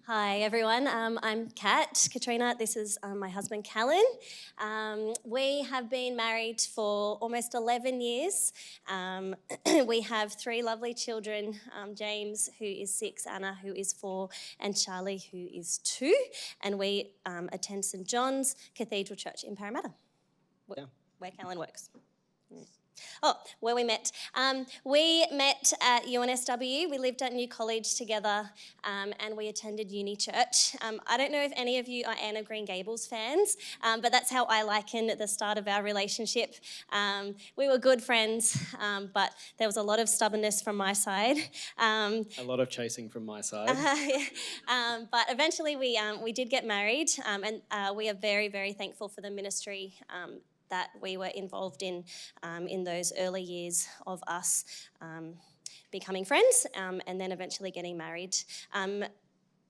Hi everyone, I'm Katrina. This is my husband Callan. We have been married for almost 11 years. We have 3 lovely children, James who is 6, Anna who is 4 and Charlie who is 2. And we attend St John's Cathedral Church in Parramatta, where Callan works. Oh, where we met. We met at UNSW. We lived at New College together and we attended uni church. I don't know if any of you are Anne of Green Gables fans, but that's how I liken the start of our relationship. We were good friends, but there was a lot of stubbornness from my side. A lot of chasing from my side. But eventually we did get married, and we are very, very thankful for the ministry that we were involved in those early years of us becoming friends and then eventually getting married.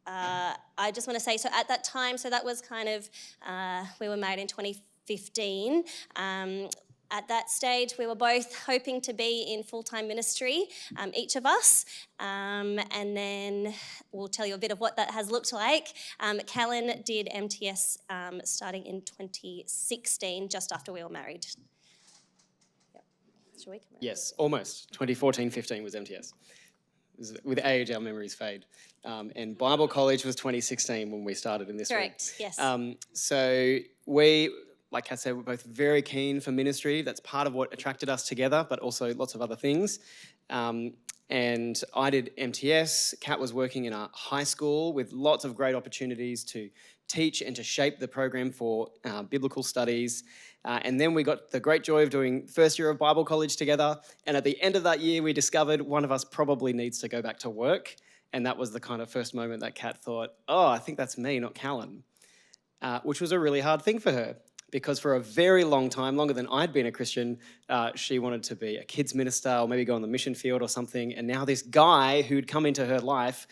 I just want to say, so at that time, so that was kind of, we were married in 2015. At that stage, we were both hoping to be in full-time ministry, each of us, and then we'll tell you a bit of what that has looked like. Callan did MTS starting in 2016, just after we were married. Yep. Shall we come around? Yes, almost. 2014-15 was MTS. With age, our memories fade. And Bible College was 2016 when we started in this room. Correct, yes. So we, like I said, we're both very keen for ministry. That's part of what attracted us together, but also lots of other things. And I did MTS. Kat was working in a high school with lots of great opportunities to teach and to shape the program for biblical studies. And then we got the great joy of doing first year of Bible college together. And at the end of that year, we discovered one of us probably needs to go back to work. And that was the kind of first moment that Kat thought, oh, I think that's me, not Callan, which was a really hard thing for her. Because for a very long time, longer than I'd been a Christian, she wanted to be a kids minister or maybe go on the mission field or something. And now this guy who'd come into her life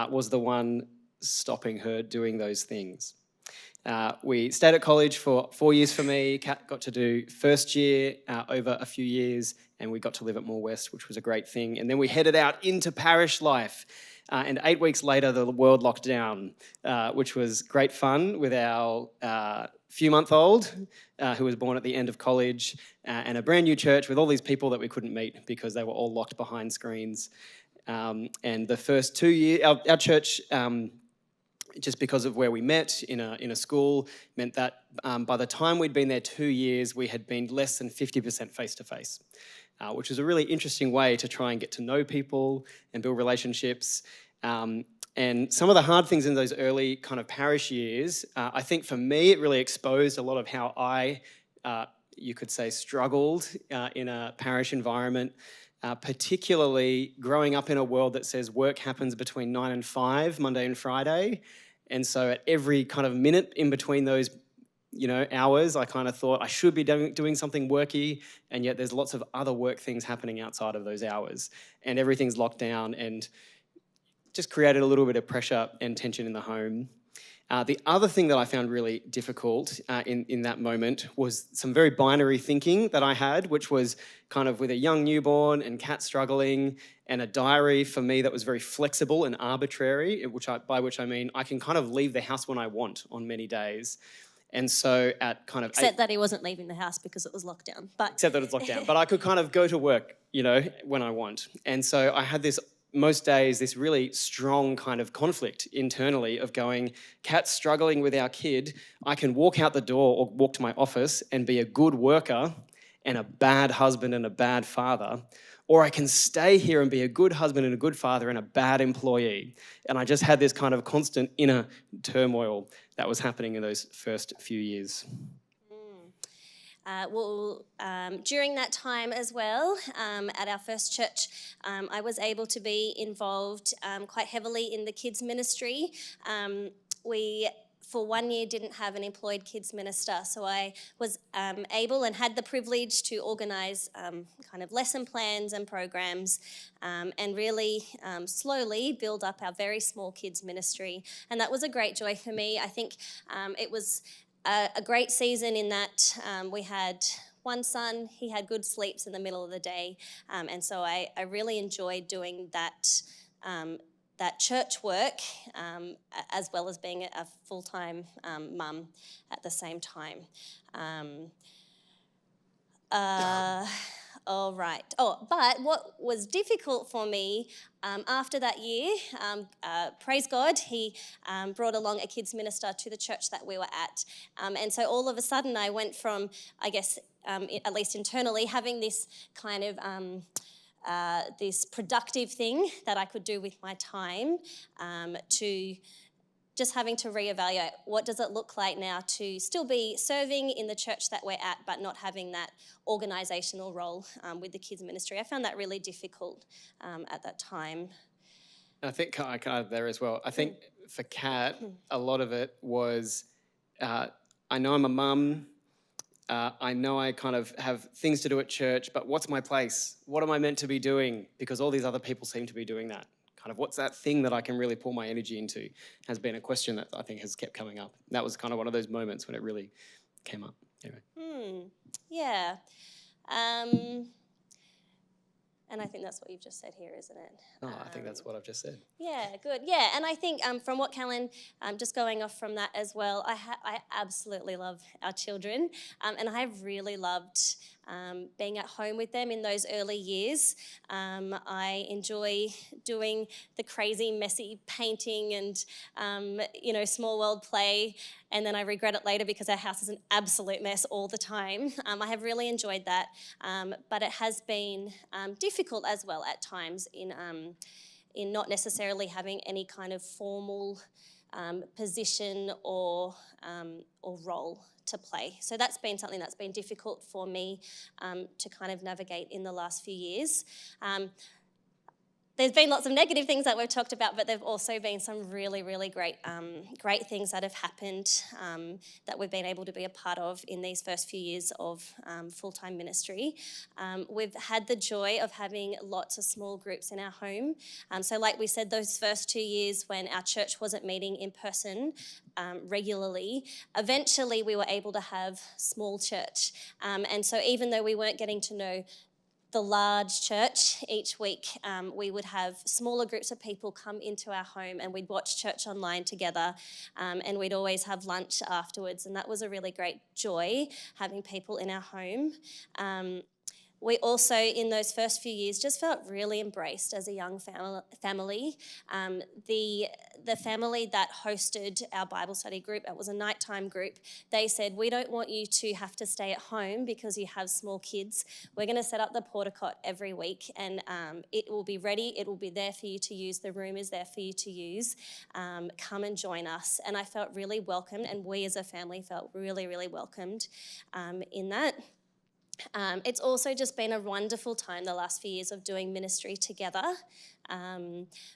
was the one stopping her doing those things. We stayed at college for 4 years for me. Kat got to do first year over a few years, and we got to live at Moore West, which was a great thing. And then we headed out into parish life. And 8 weeks later, the world locked down, which was great fun with our few-month-old who was born at the end of college, and a brand new church with all these people that we couldn't meet because they were all locked behind screens. And the first 2 years, our church, just because of where we met in a school, meant that by the time we'd been there 2 years, we had been less than 50% face-to-face, which was a really interesting way to try and get to know people and build relationships. And some of the hard things in those early kind of parish years, I think for me, it really exposed a lot of how I, you could say, struggled in a parish environment, particularly growing up in a world that says work happens between 9 and 5, Monday and Friday. And so at every kind of minute in between those, hours, I kind of thought I should be doing something worky, and yet there's lots of other work things happening outside of those hours. And everything's locked down and just created a little bit of pressure and tension in the home. The other thing that I found really difficult in that moment was some very binary thinking that I had, which was kind of with a young newborn and Kat struggling, and a diary for me that was very flexible and arbitrary, by which I mean I can kind of leave the house when I want on many days. And so at kind of... Except that he wasn't leaving the house because it was locked down. Except that it was locked down. But I could kind of go to work, when I want. And so I had most days, this really strong kind of conflict internally of going, Kat's struggling with our kid, I can walk out the door or walk to my office and be a good worker and a bad husband and a bad father, or I can stay here and be a good husband and a good father and a bad employee. And I just had this kind of constant inner turmoil that was happening in those first few years. During that time as well, at our first church, I was able to be involved quite heavily in the kids ministry. We, for 1 year, didn't have an employed kids minister, so I was able and had the privilege to organise kind of lesson plans and programs and really slowly build up our very small kids ministry. And that was a great joy for me. I think it was a great season in that we had one son. He had good sleeps in the middle of the day, and so I really enjoyed doing that that church work as well as being a full-time mum at the same time. All right. Oh, but what was difficult for me after that year, praise God, he brought along a kids minister to the church that we were at. And so all of a sudden I went from, I guess, at least internally, having this kind of this productive thing that I could do with my time to just having to reevaluate what does it look like now to still be serving in the church that we're at, but not having that organisational role with the kids ministry. I found that really difficult at that time. I think I can add there as well. I think for Kat, a lot of it was, I know I'm a mum, I know I kind of have things to do at church, but what's my place? What am I meant to be doing? Because all these other people seem to be doing that. Kind of what's that thing that I can really pour my energy into has been a question that I think has kept coming up. That was kind of one of those moments when it really came up. Anyway. Yeah. And I think that's what you've just said here, isn't it? Oh, I think that's what I've just said. Yeah, good. Yeah, and I think from what Callan, just going off from that as well, I absolutely love our children, and I have really loved being at home with them in those early years. I enjoy doing the crazy, messy painting and, small world play, and then I regret it later because our house is an absolute mess all the time. I have really enjoyed that, but it has been difficult as well at times in not necessarily having any kind of formal position or role to play. So that's been something that's been difficult for me to kind of navigate in the last few years. There's been lots of negative things that we've talked about, but there have also been some really, really great things that have happened that we've been able to be a part of in these first few years of full-time ministry. We've had the joy of having lots of small groups in our home. So like we said, those first 2 years when our church wasn't meeting in person regularly, eventually we were able to have small church. And so even though we weren't getting to know the large church each week, we would have smaller groups of people come into our home and we'd watch church online together, and we'd always have lunch afterwards, and that was a really great joy, having people in our home. We also, in those first few years, just felt really embraced as a young family. The family that hosted our Bible study group, it was a nighttime group, they said, we don't want you to have to stay at home because you have small kids. We're going to set up the porta cot every week, and it will be ready. It will be there for you to use. The room is there for you to use. Come and join us. And I felt really welcomed, and we as a family felt really, really welcomed in that. It's also just been a wonderful time the last few years of doing ministry together,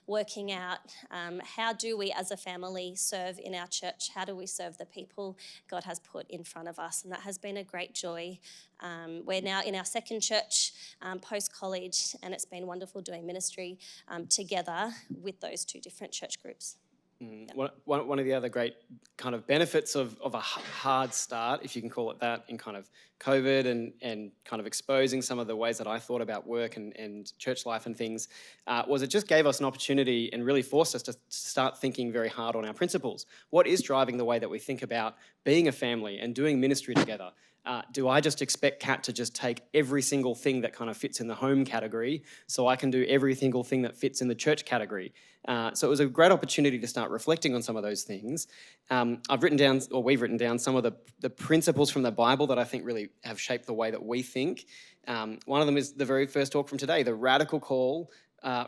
working out how do we as a family serve in our church, how do we serve the people God has put in front of us, and that has been a great joy. We're now in our second church post-college, and it's been wonderful doing ministry together with those two different church groups. One of the other great kind of benefits of a hard start, if you can call it that, in kind of COVID and kind of exposing some of the ways that I thought about work and church life and things, was it just gave us an opportunity and really forced us to start thinking very hard on our principles. What is driving the way that we think about being a family and doing ministry together? Do I just expect Kat to just take every single thing that kind of fits in the home category so I can do every single thing that fits in the church category? So it was a great opportunity to start reflecting on some of those things. We've written down some of the principles from the Bible that I think really have shaped the way that we think. One of them is the very first talk from today, the radical call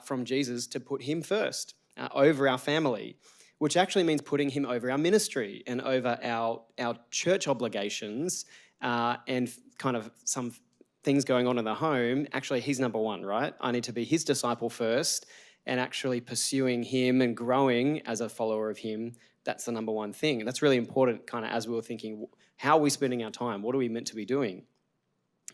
from Jesus to put him first over our family, which actually means putting him over our ministry and over our church obligations and kind of some things going on in the home. Actually, he's number one, right? I need to be his disciple first, and actually pursuing him and growing as a follower of him. That's the number one thing. And that's really important kind of as we were thinking, how are we spending our time? What are we meant to be doing?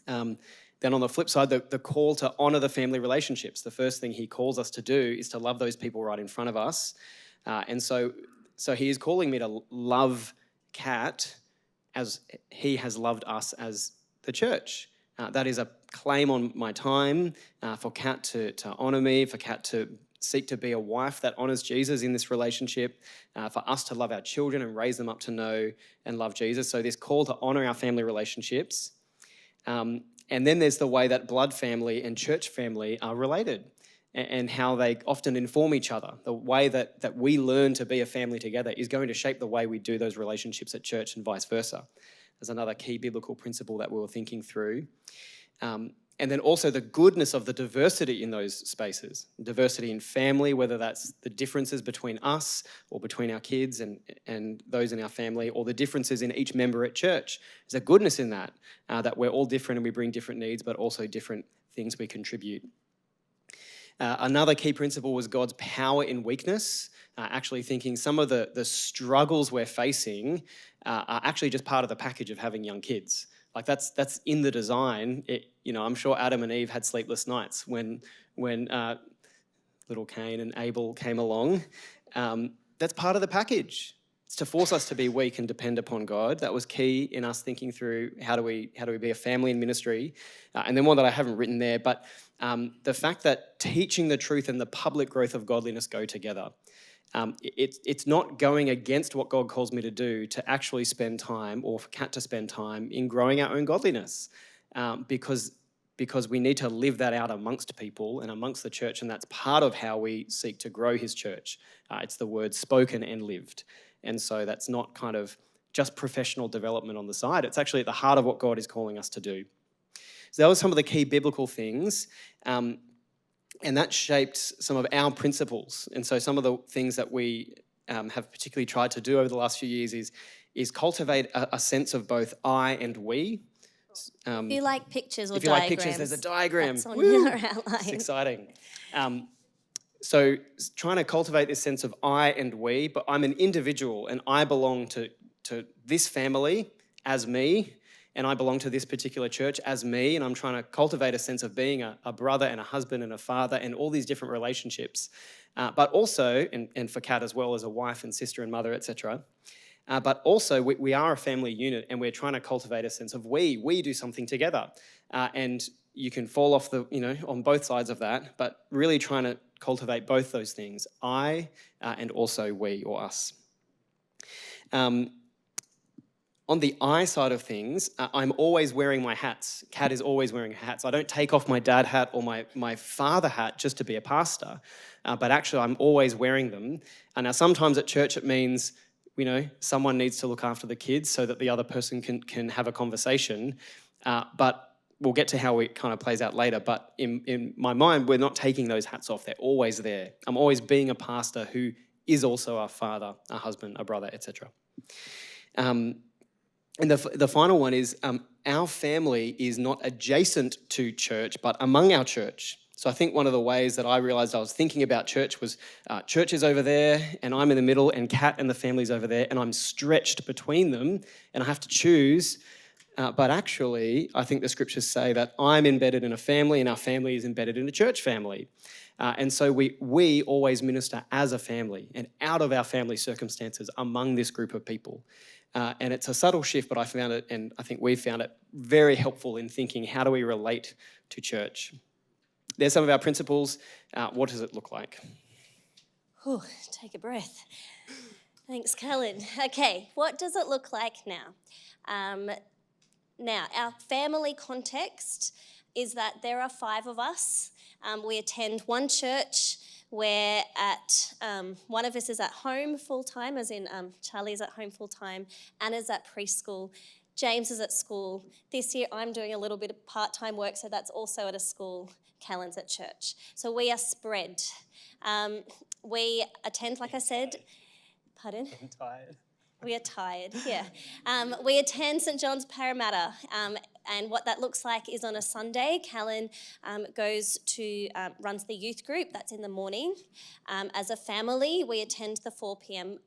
Then on the flip side, the call to honour the family relationships. The first thing he calls us to do is to love those people right in front of us. And so he is calling me to love Kat as he has loved us as the church. That is a claim on my time, for Kat to honour me, for Kat to seek to be a wife that honours Jesus in this relationship, for us to love our children and raise them up to know and love Jesus. So this call to honour our family relationships. And then there's the way that blood family and church family are related and how they often inform each other. The way that we learn to be a family together is going to shape the way we do those relationships at church and vice versa. There's another key biblical principle that we were thinking through. And then also the goodness of the diversity in those spaces. Diversity in family, whether that's the differences between us or between our kids and those in our family, or the differences in each member at church. There's a goodness in that, that we're all different and we bring different needs, but also different things we contribute. Another key principle was God's power in weakness. Actually thinking some of the struggles we're facing are actually just part of the package of having young kids. Like that's in the design. I'm sure Adam and Eve had sleepless nights when little Cain and Abel came along. That's part of the package. It's to force us to be weak and depend upon God. That was key in us thinking through how do we be a family in ministry. And then one that I haven't written there, but the fact that teaching the truth and the public growth of godliness go together. It's not going against what God calls me to do to actually spend time, or for Kat to spend time in growing our own godliness, because we need to live that out amongst people and amongst the church, and that's part of how we seek to grow his church. It's the word spoken and lived. And so that's not kind of just professional development on the side. It's actually at the heart of what God is calling us to do. So that was some of the key biblical things. And that shaped some of our principles. And so some of the things that we have particularly tried to do over the last few years is cultivate a sense of both I and we. If you like pictures or diagrams. If you like pictures, there's a diagram. That's on your outline. It's exciting. So trying to cultivate this sense of I and we, but I'm an individual and I belong to this family as me, and I belong to this particular church as me, and I'm trying to cultivate a sense of being a brother and a husband and a father and all these different relationships. But also, and for Kat as well, as a wife and sister and mother, etc. But also, we are a family unit, and we're trying to cultivate a sense of we do something together. And you can fall off on both sides of that, but really trying to cultivate both those things, I and also we or us. On the I side of things, I'm always wearing my hats. Kat is always wearing hats. I don't take off my dad hat or my father hat just to be a pastor, but actually I'm always wearing them. And now sometimes at church it means, someone needs to look after the kids so that the other person can have a conversation. But we'll get to how it kind of plays out later. But in my mind, we're not taking those hats off. They're always there. I'm always being a pastor who is also a father, a husband, a brother, etc. And the final one is our family is not adjacent to church, but among our church. So I think one of the ways that I realised I was thinking about church was church is over there and I'm in the middle, and Kat and the family's over there, and I'm stretched between them and I have to choose. But actually, I think the scriptures say that I'm embedded in a family and our family is embedded in a church family. And so we always minister as a family and out of our family circumstances among this group of people. And it's a subtle shift, but I found it, and I think we found it very helpful in thinking, how do we relate to church? There's some of our principles. What does it look like? Whew, take a breath. Thanks, Callan. Okay, what does it look like now? Now, our family context is that there are 5 of us. We attend one church. We're at, one of us is at home full-time, as in Charlie's at home full-time, Anna's at preschool, James is at school. This year I'm doing a little bit of part-time work, so that's also at a school. Callan's at church. So we are spread. We attend, like I said, pardon? I'm tired. We are tired, yeah. We attend St John's Parramatta, and what that looks like is on a Sunday, Callan runs the youth group. That's in the morning. As a family, we attend the 4 p.m.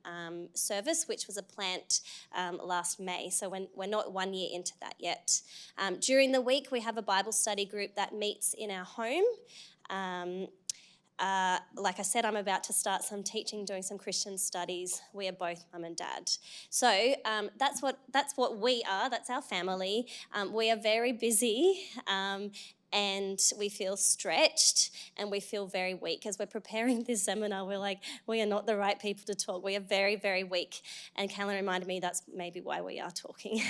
Service, which was a plant last May, so we're not 1 year into that yet. During the week, we have a Bible study group that meets in our home. like I said, I'm about to start some teaching, doing some Christian studies. We are both mum and dad. So that's what we are. That's our family. We are very busy. And we feel stretched and we feel very weak. As we're preparing this seminar, we're like, we are not the right people to talk. We are very, very weak. And Callan reminded me that's maybe why we are talking,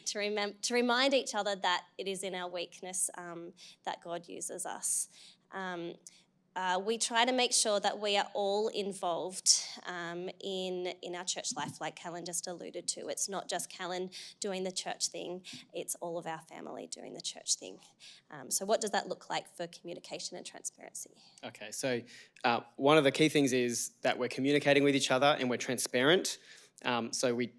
to remind each other that it is in our weakness that God uses us. We try to make sure that we are all involved in our church life, like Callan just alluded to. It's not just Callan doing the church thing, it's all of our family doing the church thing. So what does that look like for communication and transparency? Okay, so one of the key things is that we're communicating with each other and we're transparent. So we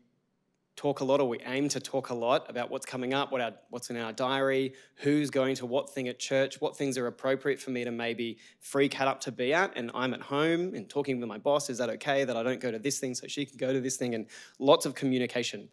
talk a lot, or we aim to talk a lot about what's coming up, what's in our diary, who's going to what thing at church, what things are appropriate for me to maybe free Kat up to be at, and I'm at home and talking with my boss, is that okay that I don't go to this thing so she can go to this thing, and lots of communication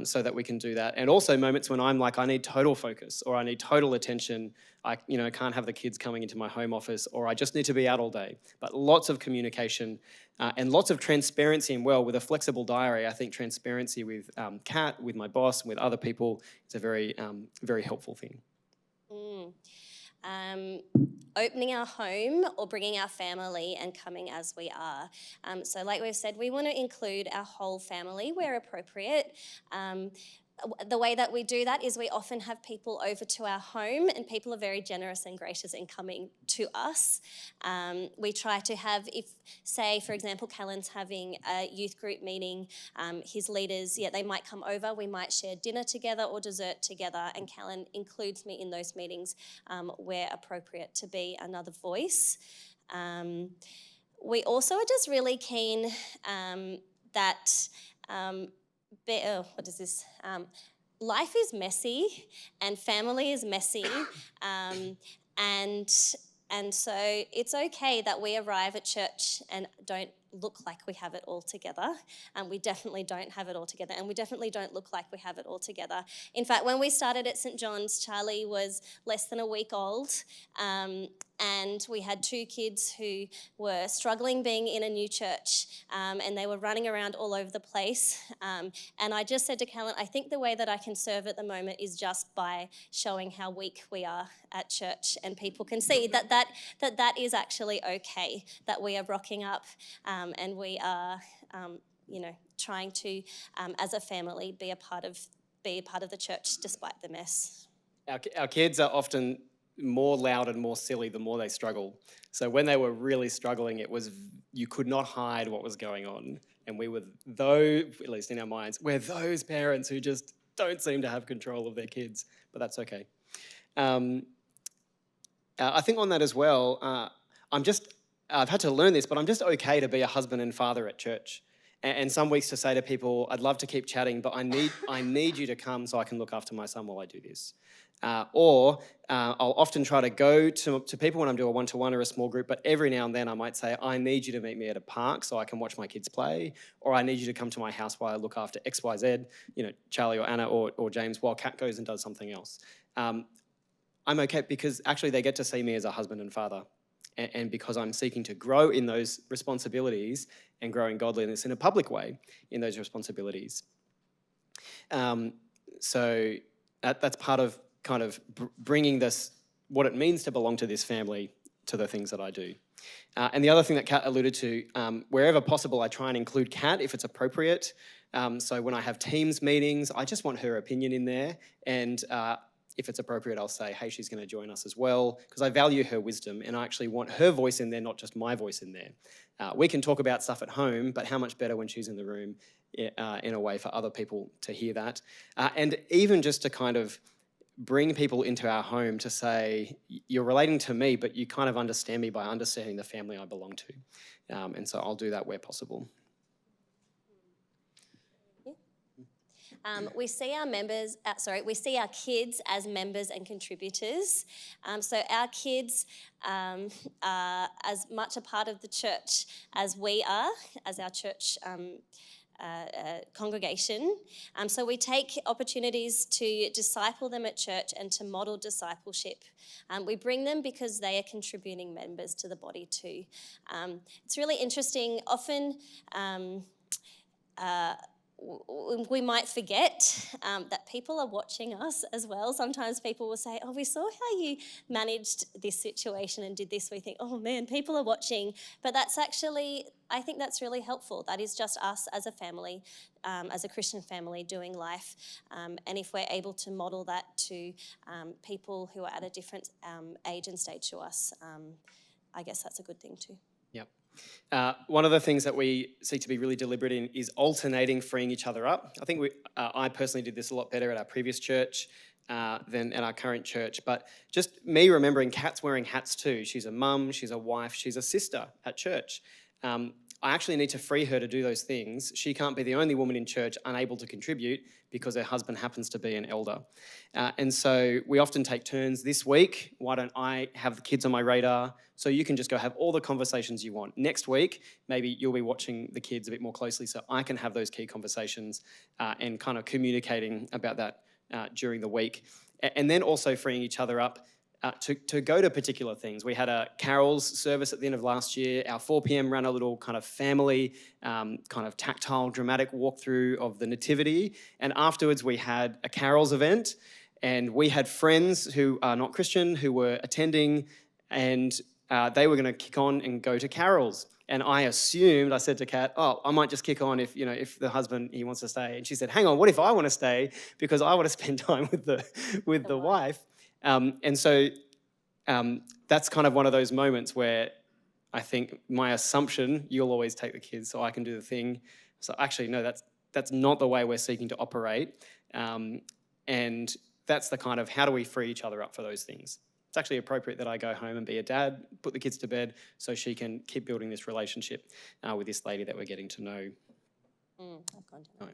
so that we can do that. And also moments when I'm like, I need total focus, or I need total attention, I can't have the kids coming into my home office, or I just need to be out all day. But lots of communication and lots of transparency, and with a flexible diary, I think transparency with Kat, with my boss, with other people is a very, very helpful thing. Opening our home or bringing our family and coming as we are. So like we've said, we want to include our whole family where appropriate. The way that we do that is we often have people over to our home, and people are very generous and gracious in coming to us. We try to have, if, say, for example, Callan's having a youth group meeting, his leaders, they might come over, we might share dinner together or dessert together, and Callan includes me in those meetings where appropriate to be another voice. We also are just really keen that... life is messy and family is messy, and so it's okay that we arrive at church and don't look like we have it all together. We definitely don't have it all together, and we definitely don't look like we have it all together. In fact, when we started at St. John's, Charlie was less than a week old, and we had 2 kids who were struggling being in a new church, and they were running around all over the place. And I just said to Callan, I think the way that I can serve at the moment is just by showing how weak we are at church, and people can see that is actually okay, that we are rocking up and we are, trying to, as a family, be a part of the church despite the mess. Our kids are often more loud and more silly the more they struggle. So when they were really struggling, you could not hide what was going on. And we were, at least in our minds, we're those parents who just don't seem to have control of their kids, but that's okay. I think on that as well, I've had to learn this, but I'm just okay to be a husband and father at church. And some weeks to say to people, I'd love to keep chatting, but I need you to come so I can look after my son while I do this. Or I'll often try to go to people when I'm doing a one-to-one or a small group, but every now and then I might say, I need you to meet me at a park so I can watch my kids play, or I need you to come to my house while I look after X, Y, Z, Charlie or Anna or James, while Kat goes and does something else. I'm okay because actually they get to see me as a husband and father, and because I'm seeking to grow in those responsibilities and grow in godliness in a public way in those responsibilities. So that's part of kind of bringing what it means to belong to this family to the things that I do. And the other thing that Kat alluded to, wherever possible, I try and include Kat if it's appropriate. So when I have Teams meetings, I just want her opinion in there, and if it's appropriate, I'll say, hey, she's going to join us as well, because I value her wisdom and I actually want her voice in there, not just my voice in there. We can talk about stuff at home, but how much better when she's in the room in a way for other people to hear that. And even just to kind of bring people into our home to say, you're relating to me, but you kind of understand me by understanding the family I belong to. And so I'll do that where possible. We see our kids as members and contributors. So our kids are as much a part of the church as we are, as our church congregation. So we take opportunities to disciple them at church and to model discipleship. We bring them because they are contributing members to the body too. It's really interesting. Often we might forget that people are watching us as well. Sometimes people will say, oh, we saw how you managed this situation and did this. We think, oh man, people are watching. But that's actually, I think that's really helpful. That is just us as a family, as a Christian family doing life. And if we're able to model that to people who are at a different age and stage to us, I guess that's a good thing too. Yep. One of the things that we seek to be really deliberate in is alternating freeing each other up. I think I personally did this a lot better at our previous church than at our current church. But just me remembering Kat's wearing hats too. She's a mum, she's a wife, she's a sister at church. I actually need to free her to do those things. She can't be the only woman in church unable to contribute because her husband happens to be an elder. And so we often take turns this week. Why don't I have the kids on my radar so you can just go have all the conversations you want. Next week, maybe you'll be watching the kids a bit more closely so I can have those key conversations and kind of communicating about that during the week. And then also freeing each other up to go to particular things. We had a carols service at the end of last year. Our 4 p.m. ran a little kind of family, kind of tactile, dramatic walkthrough of the Nativity. And afterwards we had a carols event, and we had friends who are not Christian who were attending, and they were going to kick on and go to carols. And I said to Kat, oh, I might just kick on if the husband, he wants to stay. And she said, hang on, what if I want to stay? Because I want to spend time with the wife. And so that's kind of one of those moments where I think my assumption, you'll always take the kids so I can do the thing. So actually, no, that's not the way we're seeking to operate. And that's the kind of, how do we free each other up for those things? It's actually appropriate that I go home and be a dad, put the kids to bed so she can keep building this relationship with this lady that we're getting to know. I've gone to that.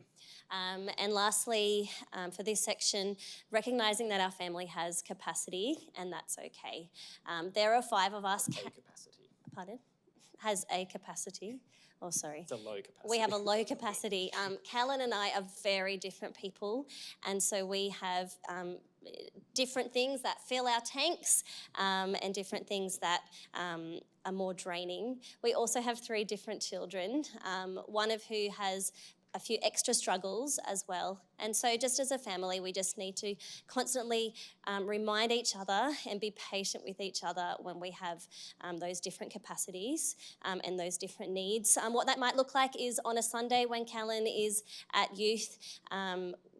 And lastly, for this section, recognising that our family has capacity, and that's okay. There are 5 of us. Capacity. Pardon? Has a capacity. Oh, sorry. It's a low capacity. We have a low capacity. Callan and I are very different people, and so we have different things that fill our tanks and different things that are more draining. We also have 3 different children, one of who has a few extra struggles as well. And so just as a family, we just need to constantly remind each other and be patient with each other when we have those different capacities and those different needs. What that might look like is on a Sunday when Callan is at youth,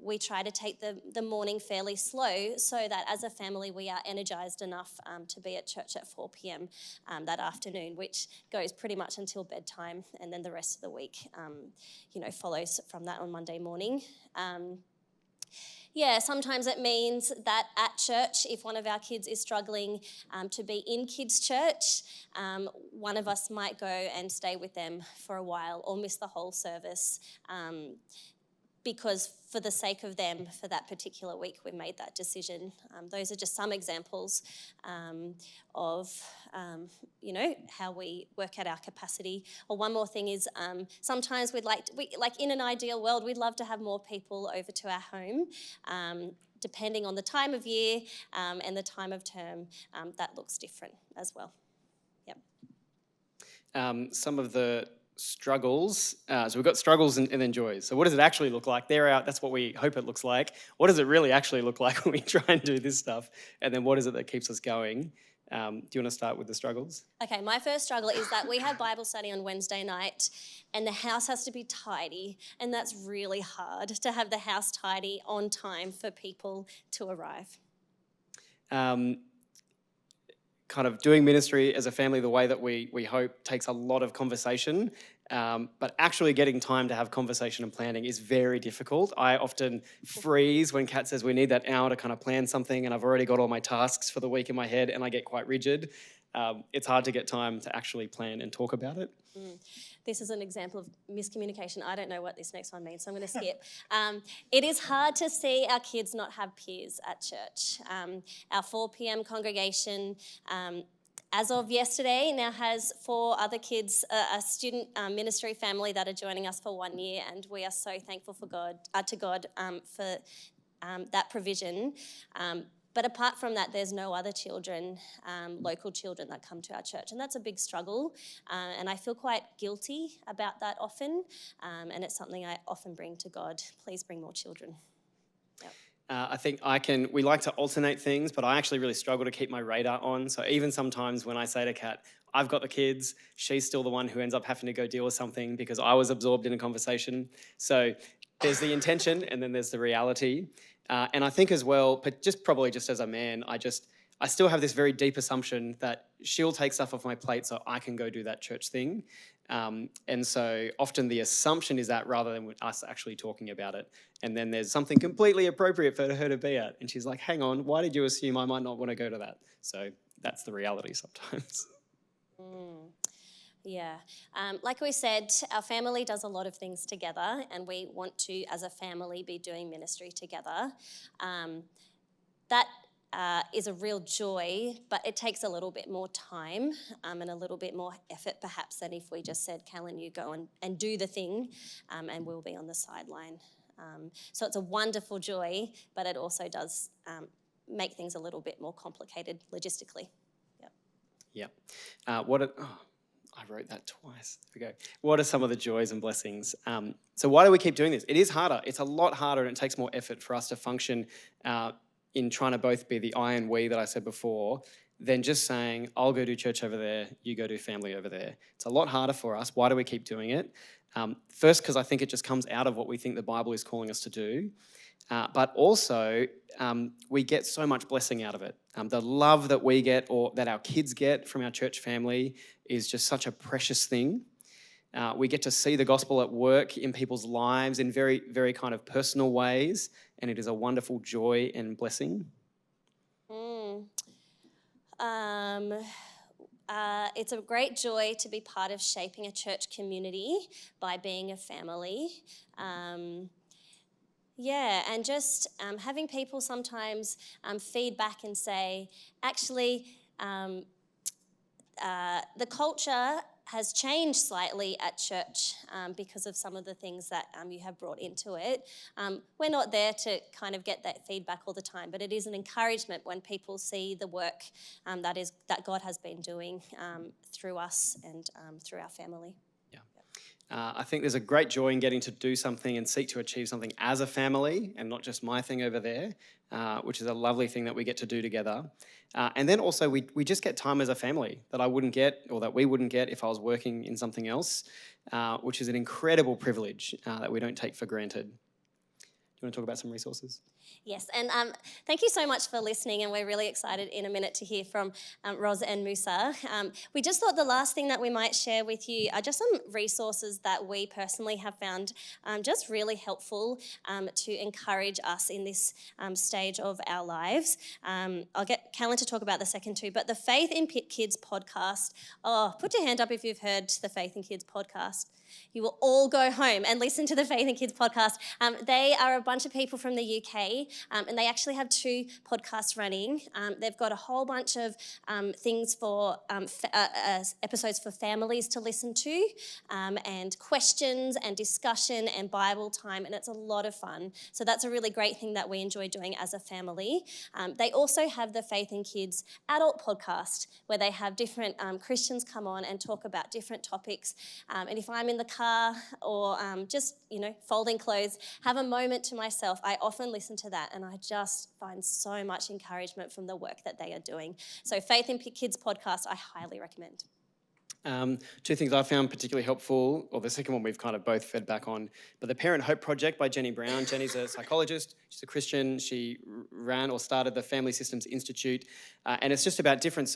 we try to take the morning fairly slow so that as a family we are energised enough to be at church at 4 p.m. That afternoon, which goes pretty much until bedtime, and then the rest of the week, follows from that on Monday morning. Sometimes it means that at church, if one of our kids is struggling to be in kids' church, one of us might go and stay with them for a while or miss the whole service. Because for the sake of them, for that particular week, we made that decision. Those are just some examples of, how we work at our capacity. Or one more thing is sometimes like in an ideal world, we'd love to have more people over to our home. Depending on the time of year and the time of term, that looks different as well. Yep. Some of the struggles. So we've got struggles and then joys. So what does it actually look like? That's what we hope it looks like. What does it really actually look like when we try and do this stuff? And then what is it that keeps us going? Do you want to start with the struggles? Okay, my first struggle is that we have Bible study on Wednesday night and the house has to be tidy, and that's really hard to have the house tidy on time for people to arrive. Kind of doing ministry as a family the way that we hope takes a lot of conversation, but actually getting time to have conversation and planning is very difficult. I often freeze when Kat says we need that hour to kind of plan something, and I've already got all my tasks for the week in my head and I get quite rigid. It's hard to get time to actually plan and talk about it. This is an example of miscommunication. I don't know what this next one means, so I'm going to skip. It is hard to see our kids not have peers at church. Our 4 p.m. congregation, as of yesterday, now has 4 other kids, a student ministry family that are joining us for 1 year, and we are so thankful for to God for that provision. But apart from that, there's no other children, local children that come to our church. And that's a big struggle. And I feel quite guilty about that often. And it's something I often bring to God. Please bring more children. Yep. I think we like to alternate things, but I actually really struggle to keep my radar on. So even sometimes when I say to Kat, I've got the kids, she's still the one who ends up having to go deal with something because I was absorbed in a conversation. So there's the intention and then there's the reality. And I think as well, but probably just as a man, I still have this very deep assumption that she'll take stuff off my plate so I can go do that church thing. And so often the assumption is that rather than us actually talking about it. And then there's something completely appropriate for her to be at. And she's like, hang on, why did you assume I might not want to go to that? So that's the reality sometimes. Yeah. Like we said, our family does a lot of things together, and we want to, as a family, be doing ministry together. That is a real joy, but it takes a little bit more time and a little bit more effort perhaps than if we just said, Callan, you go and do the thing, and we'll be on the sideline. So it's a wonderful joy, but it also does make things a little bit more complicated logistically. Yep. I wrote that twice. There we go. What are some of the joys and blessings? So why do we keep doing this? It is harder. It's a lot harder, and it takes more effort for us to function in trying to both be the I and we that I said before, than just saying, I'll go do church over there, you go do family over there. It's a lot harder for us. Why do we keep doing it? First, because I think it just comes out of what we think the Bible is calling us to do. But also, we get so much blessing out of it. The love that we get or that our kids get from our church family is just such a precious thing. We get to see the gospel at work in people's lives in very, very kind of personal ways, and it is a wonderful joy and blessing. It's a great joy to be part of shaping a church community by being a family. And just having people sometimes feed back and say, actually, the culture has changed slightly at church because of some of the things that you have brought into it. We're not there to kind of get that feedback all the time, but it is an encouragement when people see the work that God has been doing through us and through our family. I think there's a great joy in getting to do something and seek to achieve something as a family and not just my thing over there, which is a lovely thing that we get to do together. And then also we just get time as a family that I wouldn't get or that we wouldn't get if I was working in something else, which is an incredible privilege that we don't take for granted. Do you want to talk about some resources? Yes, and thank you so much for listening, and we're really excited in a minute to hear from Ros and Moussa. We just thought the last thing that we might share with you are just some resources that we personally have found just really helpful to encourage us in this stage of our lives. I'll get Callan to talk about the second two, but the Faith in Kids podcast. Oh, put your hand up if you've heard the Faith in Kids podcast. You will all go home and listen to the Faith in Kids podcast. They are a bunch of people from the UK, and they actually have 2 podcasts running. They've got a whole bunch of things for episodes for families to listen to, and questions and discussion and Bible time, and it's a lot of fun. So that's a really great thing that we enjoy doing as a family. They also have the Faith in Kids adult podcast, where they have different Christians come on and talk about different topics. And if I'm in the car or just, folding clothes, have a moment to myself, I often listen to that, and I just find so much encouragement from the work that they are doing. So Faith in Kids podcast, I highly recommend. 2 things I found particularly helpful, or the second one we've kind of both fed back on, but the Parent Hope Project by Jenny Brown. Jenny's a psychologist, she's a Christian, she ran or started the Family Systems Institute, and it's just about different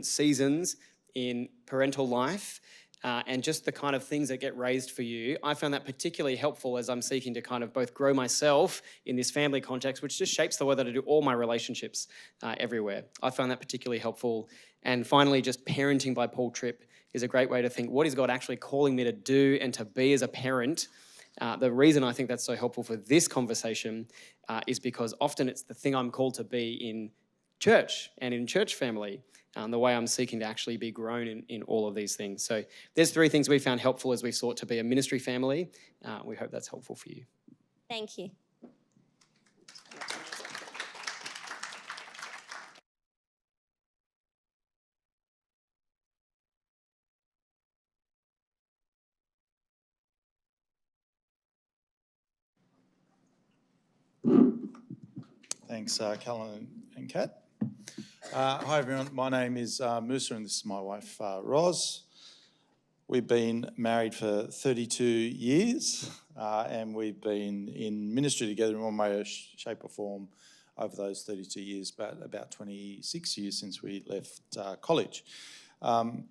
seasons in parental life, and just the kind of things that get raised for you. I found that particularly helpful as I'm seeking to kind of both grow myself in this family context, which just shapes the way that I do all my relationships everywhere. I found that particularly helpful. And finally, just Parenting by Paul Tripp is a great way to think, what is God actually calling me to do and to be as a parent? The reason I think that's so helpful for this conversation is because often it's the thing I'm called to be in church and in church family, the way I'm seeking to actually be grown in all of these things. So there's 3 things we found helpful as we sought to be a ministry family. We hope that's helpful for you. Thank you. Thanks, Callan and Kat. Hi, everyone. My name is Moussa, and this is my wife, Ros. We've been married for 32 years, and we've been in ministry together in one way, shape, or form over those 32 years, but about 26 years since we left college. It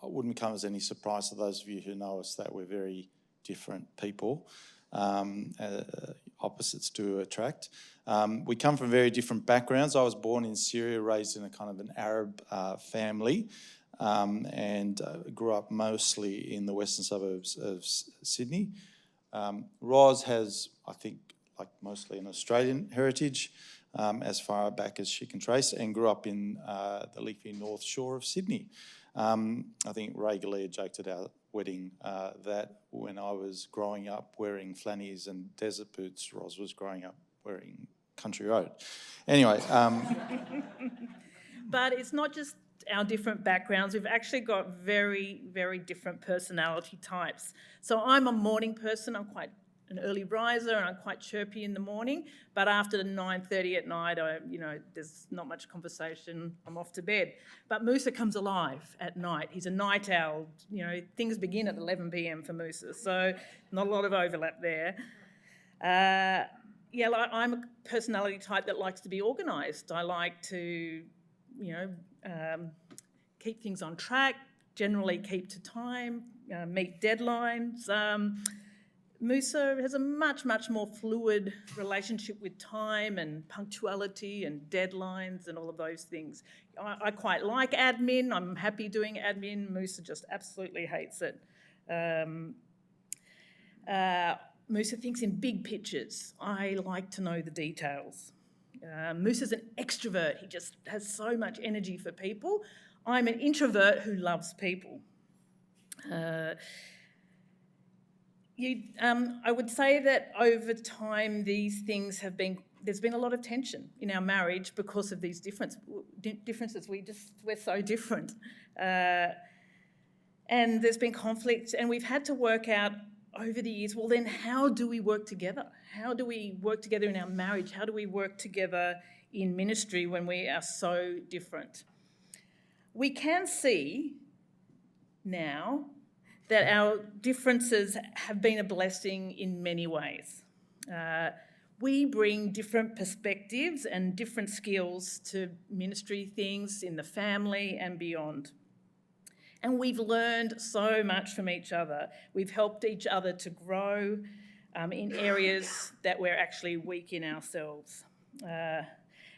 wouldn't come as any surprise to those of you who know us that we're very different people. Opposites do attract. We come from very different backgrounds. I was born in Syria, raised in a kind of an Arab family, and grew up mostly in the western suburbs of Sydney. Ros has, I think, like mostly an Australian heritage, as far back as she can trace, and grew up in the leafy North Shore of Sydney. I think Ray Galea joked at our wedding that when I was growing up wearing flannies and desert boots, Ros was growing up wearing country road. Anyway. But it's not just our different backgrounds. We've actually got very, very different personality types. So I'm a morning person. I'm quite an early riser and I'm quite chirpy in the morning. But after 9:30 at night, there's not much conversation. I'm off to bed. But Moussa comes alive at night. He's a night owl. Things begin at 11 p.m. for Moussa. So not a lot of overlap there. I'm a personality type that likes to be organised. I like to, keep things on track, generally keep to time, meet deadlines. Moussa has a much, much more fluid relationship with time and punctuality and deadlines and all of those things. I quite like admin. I'm happy doing admin. Moussa just absolutely hates it. Moussa thinks in big pictures. I like to know the details. Moussa's an extrovert. He just has so much energy for people. I'm an introvert who loves people. I would say that over time there's been a lot of tension in our marriage because of these differences. We're so different. And there's been conflict, and we've had to work out over the years, well then how do we work together? How do we work together in our marriage? How do we work together in ministry when we are so different? We can see now that our differences have been a blessing in many ways. We bring different perspectives and different skills to ministry things in the family and beyond. And we've learned so much from each other. We've helped each other to grow in areas that we're actually weak in ourselves.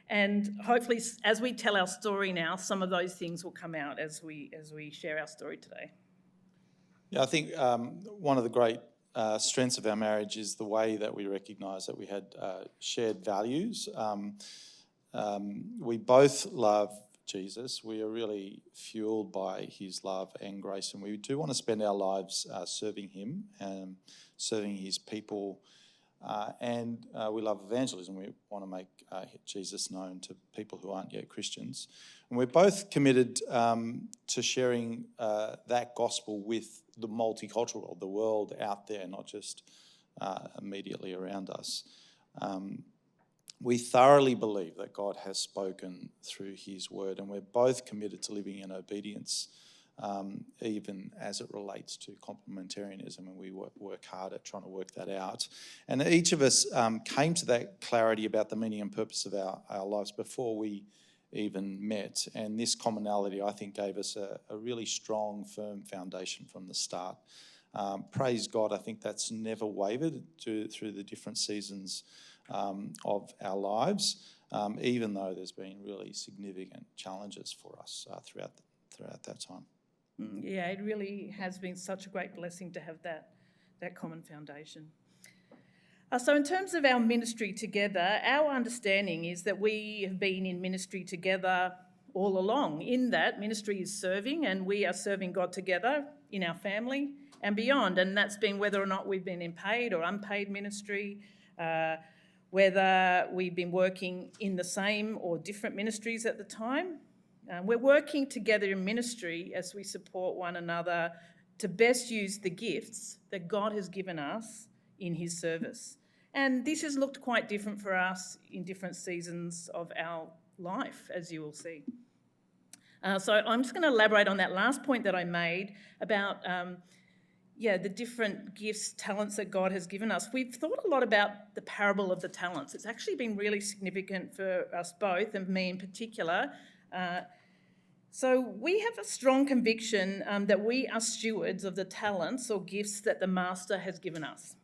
And hopefully, as we tell our story now, some of those things will come out as we share our story today. Yeah, I think one of the great strengths of our marriage is the way that we recognise that we had shared values. We both love Jesus. We are really fueled by his love and grace, and we do want to spend our lives serving him and serving his people. And we love evangelism. We want to make Jesus known to people who aren't yet Christians. And we're both committed to sharing that gospel with the multicultural world, the world out there, not just immediately around us. We thoroughly believe that God has spoken through his word, and we're both committed to living in obedience, even as it relates to complementarianism, and we work hard at trying to work that out. And each of us came to that clarity about the meaning and purpose of our lives before we even met, and this commonality, I think, gave us a really strong, firm foundation from the start. Praise God, I think that's never wavered through the different seasons of our lives, even though there's been really significant challenges for us throughout that time. Yeah, it really has been such a great blessing to have that common foundation. So in terms of our ministry together, our understanding is that we have been in ministry together all along. In that, ministry is serving, and we are serving God together in our family and beyond. And that's been whether or not we've been in paid or unpaid ministry, whether we've been working in the same or different ministries at the time. We're working together in ministry as we support one another to best use the gifts that God has given us in his service. And this has looked quite different for us in different seasons of our life, as you will see. So I'm just going to elaborate on that last point that I made about the different gifts, talents that God has given us. We've thought a lot about the parable of the talents. It's actually been really significant for us both, and me in particular. So we have a strong conviction that we are stewards of the talents or gifts that the Master has given us.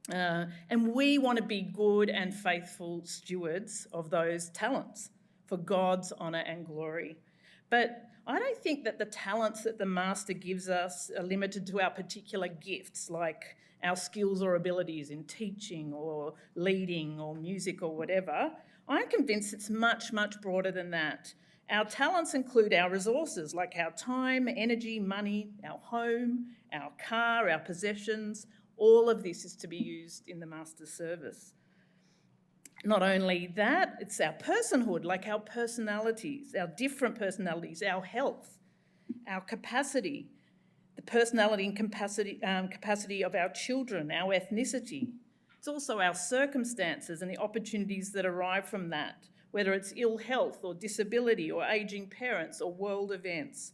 And we want to be good and faithful stewards of those talents for God's honour and glory. But I don't think that the talents that the Master gives us are limited to our particular gifts, like our skills or abilities in teaching or leading or music or whatever. I'm convinced it's much, much broader than that. Our talents include our resources, like our time, energy, money, our home, our car, our possessions. All of this is to be used in the Master's service. Not only that, it's our personhood, like our personalities, our different personalities, our health, our capacity, the personality and capacity of our children, our ethnicity. It's also our circumstances and the opportunities that arrive from that, whether it's ill health or disability or ageing parents or world events.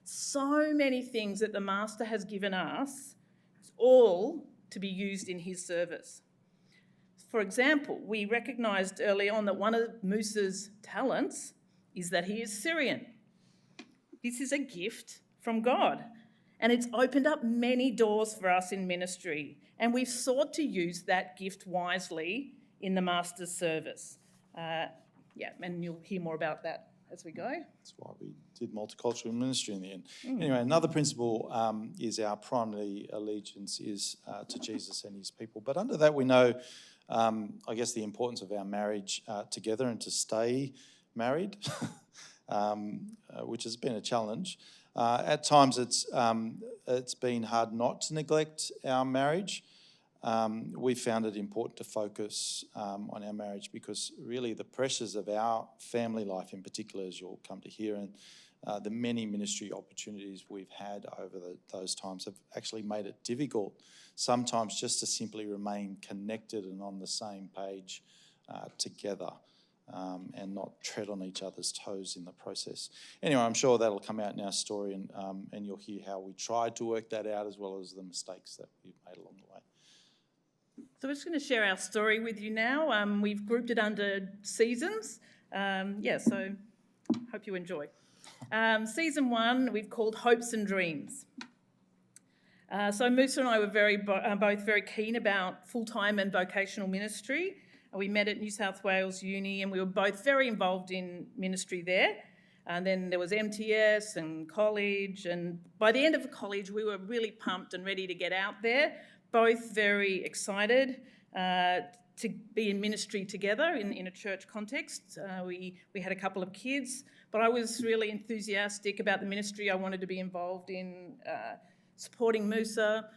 So many things that the Master has given us, all to be used in his service. For example, we recognised early on that one of Moussa's talents is that he is Syrian. This is a gift from God, and it's opened up many doors for us in ministry, and we've sought to use that gift wisely in the Master's service. And you'll hear more about that as we go. That's why we did multicultural ministry in the end. Anyway, another principle is our primary allegiance is to Jesus and his people. But under that we know, I guess, the importance of our marriage together and to stay married, which has been a challenge. At times it's been hard not to neglect our marriage. We found it important to focus on our marriage because really the pressures of our family life in particular, as you'll come to hear, and the many ministry opportunities we've had over those times have actually made it difficult sometimes just to simply remain connected and on the same page together and not tread on each other's toes in the process. Anyway, I'm sure that'll come out in our story and you'll hear how we tried to work that out as well as the mistakes that we've made along the way. So we're just going to share our story with you now. We've grouped it under seasons. So hope you enjoy. Season 1 we've called Hopes and Dreams. So Moussa and I were both very keen about full-time and vocational ministry. We met at New South Wales Uni and we were both very involved in ministry there. And then there was MTS and college, and by the end of college we were really pumped and ready to get out there, both very excited to be in ministry together in a church context. We had a couple of kids, but I was really enthusiastic about the ministry I wanted to be involved in, supporting Moussa,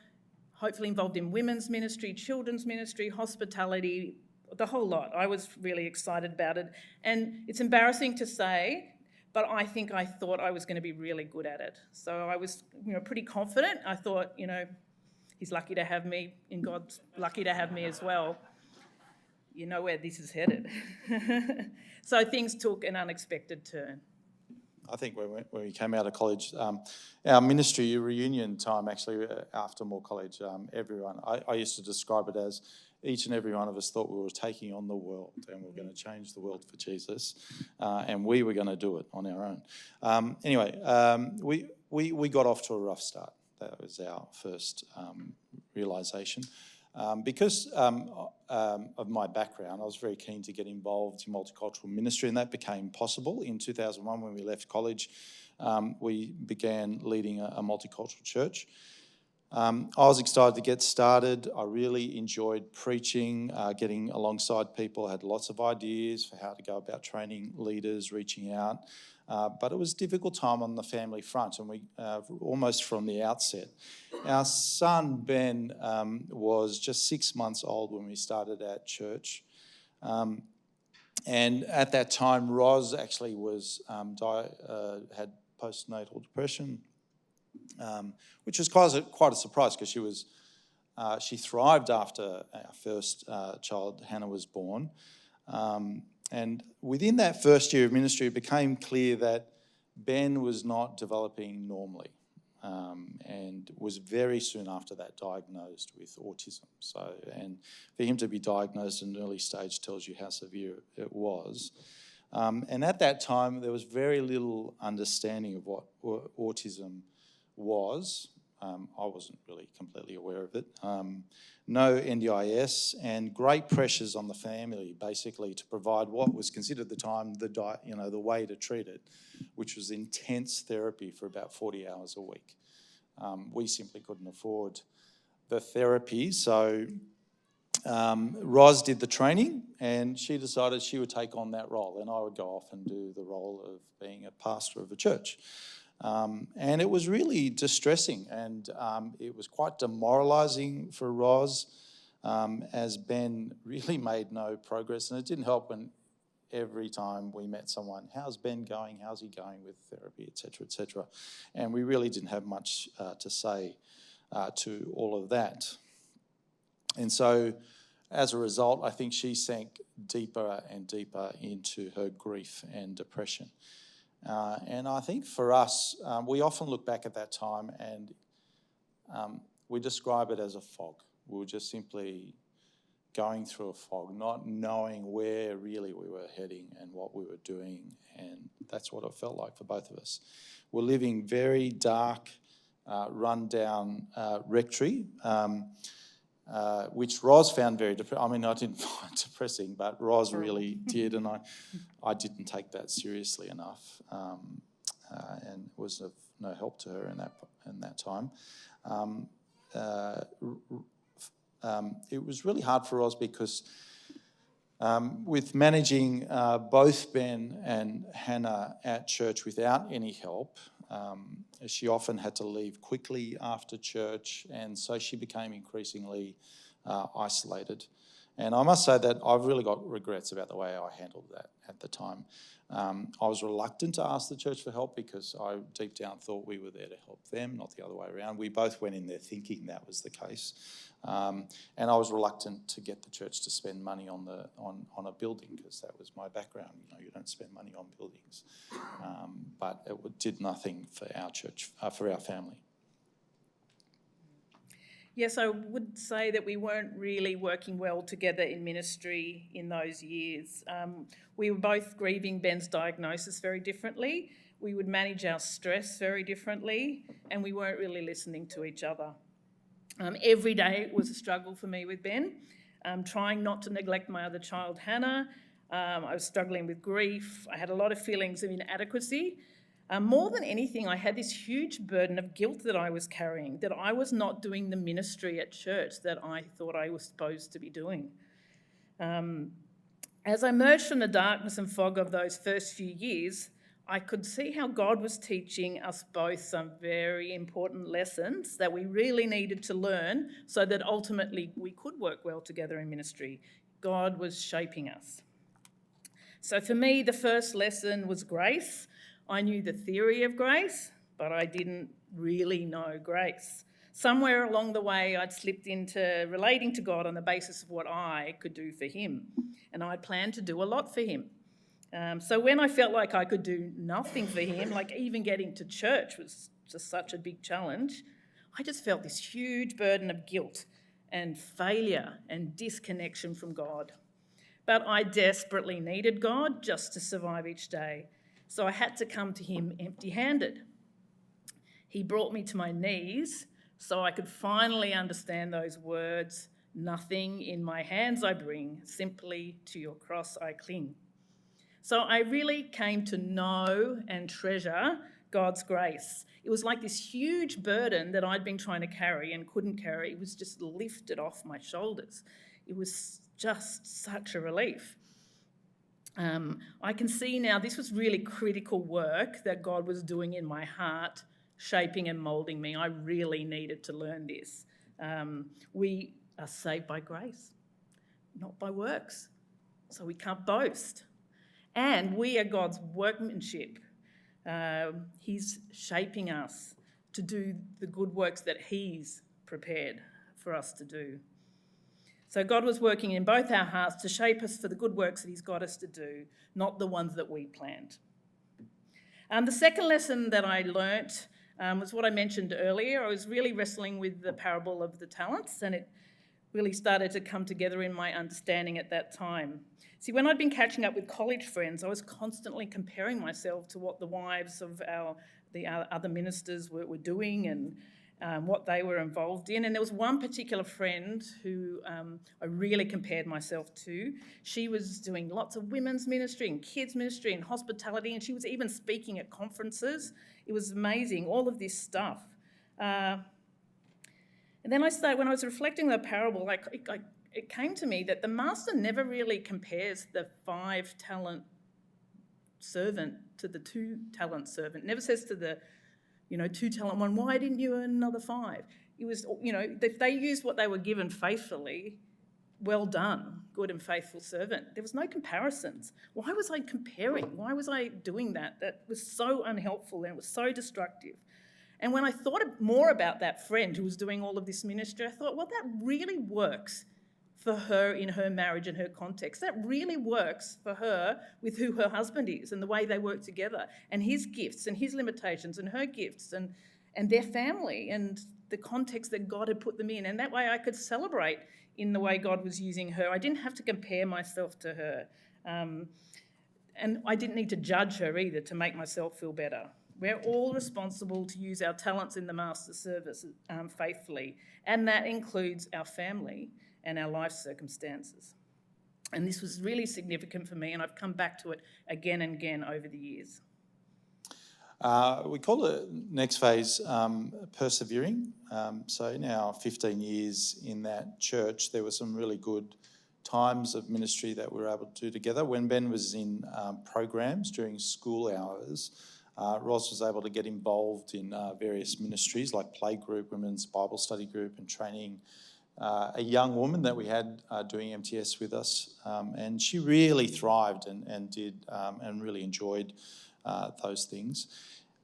hopefully involved in women's ministry, children's ministry, hospitality, the whole lot. I was really excited about it. And it's embarrassing to say, but I thought I was going to be really good at it. So I was pretty confident. I thought, he's lucky to have me, and God's lucky to have me as well. You know where this is headed. So things took an unexpected turn. I think when we came out of college, our ministry reunion time actually after Moore College, everyone, I used to describe it as each and every one of us thought we were taking on the world and we were going to change the world for Jesus, and we were going to do it on our own. We got off to a rough start. That was our first realisation. Because of my background, I was very keen to get involved in multicultural ministry, and that became possible in 2001 when we left college. We began leading a multicultural church. I was excited to get started. I really enjoyed preaching, getting alongside people. I had lots of ideas for how to go about training leaders, reaching out. But it was a difficult time on the family front, and we almost from the outset. Our son, Ben, was just 6 months old when we started at church. And at that time, Ros actually was had postnatal depression, which was quite a surprise because she thrived after our first child, Hannah, was born. And within that first year of ministry, it became clear that Ben was not developing normally, and was very soon after that diagnosed with autism. And for him to be diagnosed at an early stage tells you how severe it was. And at that time, there was very little understanding of what autism was. I wasn't really completely aware of it. No NDIS, and great pressures on the family, basically, to provide what was considered at the time the way to treat it, which was intense therapy for about 40 hours a week. We simply couldn't afford the therapy, so Ros did the training, and she decided she would take on that role, and I would go off and do the role of being a pastor of a church. And it was really distressing, and it was quite demoralising for Ros, as Ben really made no progress. And it didn't help when every time we met someone, how's Ben going? How's he going with therapy, et cetera, et cetera. And we really didn't have much to say to all of that. And so as a result, I think she sank deeper and deeper into her grief and depression. And I think for us, we often look back at that time and we describe it as a fog. We were just simply going through a fog, not knowing where really we were heading and what we were doing. And that's what it felt like for both of us. We're living very dark, run-down rectory, which Ros found very depressing. I mean, I didn't find it depressing, but Ros really did, and I didn't take that seriously enough, and was of no help to her in that time. It was really hard for Ros because with managing both Ben and Hannah at church without any help, she often had to leave quickly after church, and so she became increasingly isolated. And I must say that I've really got regrets about the way I handled that at the time. I was reluctant to ask the church for help because I deep down thought we were there to help them, not the other way around. We both went in there thinking that was the case. And I was reluctant to get the church to spend money on a building because that was my background. You don't spend money on buildings. But it did nothing for our church, for our family. Yes, I would say that we weren't really working well together in ministry in those years. We were both grieving Ben's diagnosis very differently. We would manage our stress very differently, and we weren't really listening to each other. Every day was a struggle for me with Ben, trying not to neglect my other child, Hannah. I was struggling with grief. I had a lot of feelings of inadequacy. More than anything, I had this huge burden of guilt that I was carrying, that I was not doing the ministry at church that I thought I was supposed to be doing. As I emerged from the darkness and fog of those first few years, I could see how God was teaching us both some very important lessons that we really needed to learn so that ultimately we could work well together in ministry. God was shaping us. So for me, the first lesson was grace. I knew the theory of grace, but I didn't really know grace. Somewhere along the way, I'd slipped into relating to God on the basis of what I could do for him, and I'd planned to do a lot for him. So when I felt like I could do nothing for him, like even getting to church was just such a big challenge, I just felt this huge burden of guilt and failure and disconnection from God. But I desperately needed God just to survive each day. So I had to come to him empty-handed. He brought me to my knees so I could finally understand those words, "Nothing in my hands I bring, simply to your cross I cling." So I really came to know and treasure God's grace. It was like this huge burden that I'd been trying to carry and couldn't carry. It was just lifted off my shoulders. It was just such a relief. I can see now this was really critical work that God was doing in my heart, shaping and moulding me. I really needed to learn this. We are saved by grace, not by works. So we can't boast. And we are God's workmanship. He's shaping us to do the good works that He's prepared for us to do. So God was working in both our hearts to shape us for the good works that He's got us to do, not the ones that we planned. The second lesson that I learnt was what I mentioned earlier. I was really wrestling with the parable of the talents, and it really started to come together in my understanding at that time. See, when I'd been catching up with college friends, I was constantly comparing myself to what the wives of the other ministers were doing and what they were involved in. And there was one particular friend who I really compared myself to. She was doing lots of women's ministry and kids ministry and hospitality, and she was even speaking at conferences. It was amazing, all of this stuff. And then when I was reflecting on the parable, it came to me that the master never really compares the 5-talent servant to the 2-talent servant. Never says to the 2-talent one, why didn't you earn another 5? It was, if they used what they were given faithfully, well done, good and faithful servant. There was no comparisons. Why was I comparing? Why was I doing that? That was so unhelpful and it was so destructive. And when I thought more about that friend who was doing all of this ministry, I thought, well, that really works for her in her marriage and her context. That really works for her with who her husband is and the way they work together and his gifts and his limitations and her gifts and their family and the context that God had put them in. And that way I could celebrate in the way God was using her. I didn't have to compare myself to her. And I didn't need to judge her either to make myself feel better. We're all responsible to use our talents in the Master's service faithfully, and that includes our family and our life circumstances. And this was really significant for me, and I've come back to it again and again over the years. We call the next phase persevering. So in our 15 years in that church, there were some really good times of ministry that we were able to do together. When Ben was in programs during school hours, Ros was able to get involved in various ministries like playgroup, women's Bible study group, and training a young woman that we had doing MTS with us. And she really thrived and did and really enjoyed those things.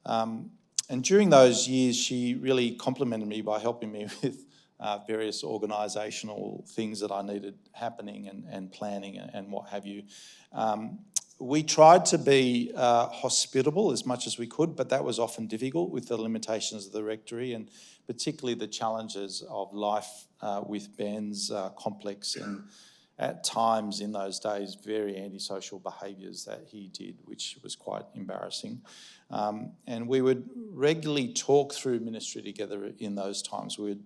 And during those years, she really complimented me by helping me with various organisational things that I needed happening and planning and what have you. We tried to be hospitable as much as we could, but that was often difficult with the limitations of the rectory and particularly the challenges of life with Ben's complex and at times in those days very antisocial behaviours that he did, which was quite embarrassing. And we would regularly talk through ministry together in those times. We would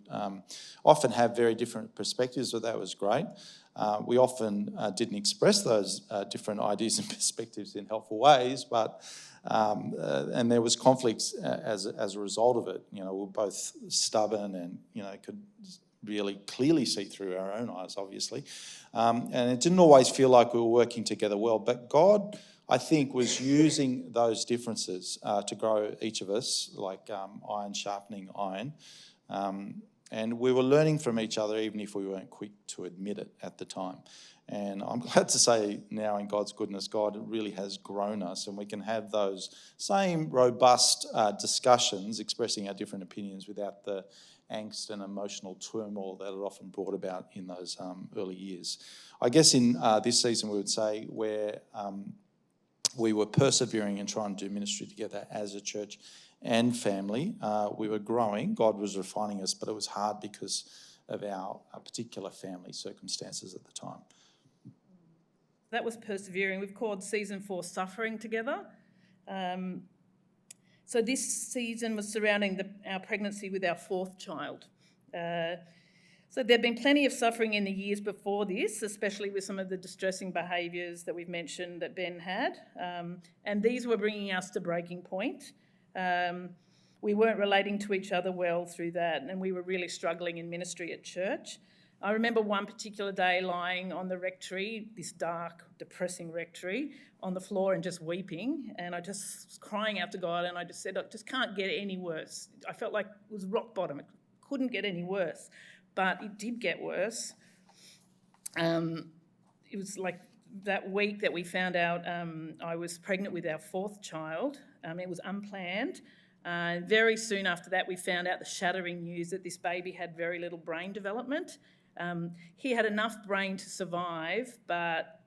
often have very different perspectives, so that was great. We often didn't express those different ideas and perspectives in helpful ways, but and there was conflicts as a result of it. We were both stubborn and could really clearly see through our own eyes, obviously, and it didn't always feel like we were working together well. But God, I think, was using those differences to grow each of us, like iron sharpening iron. And we were learning from each other, even if we weren't quick to admit it at the time. And I'm glad to say now, in God's goodness, God really has grown us, and we can have those same robust discussions, expressing our different opinions without the angst and emotional turmoil that are often brought about in those early years. I guess in this season we would say where we were persevering and trying to do ministry together as a church and family. We were growing. God was refining us, but it was hard because of our particular family circumstances at the time. That was persevering. We've called season 4 suffering together. So this season was surrounding our pregnancy with our 4th child. So there'd been plenty of suffering in the years before this, especially with some of the distressing behaviours that we've mentioned that Ben had. And these were bringing us to breaking point. We weren't relating to each other well through that, and we were really struggling in ministry at church. I remember one particular day lying on the rectory, this dark, depressing rectory, on the floor and just weeping, and I just was crying out to God, and I just said, I just can't get any worse. I felt like it was rock bottom. It couldn't get any worse, but it did get worse. It was like that week that we found out I was pregnant with our fourth child. It was unplanned. Very soon after that, we found out the shattering news that this baby had very little brain development. He had enough brain to survive, but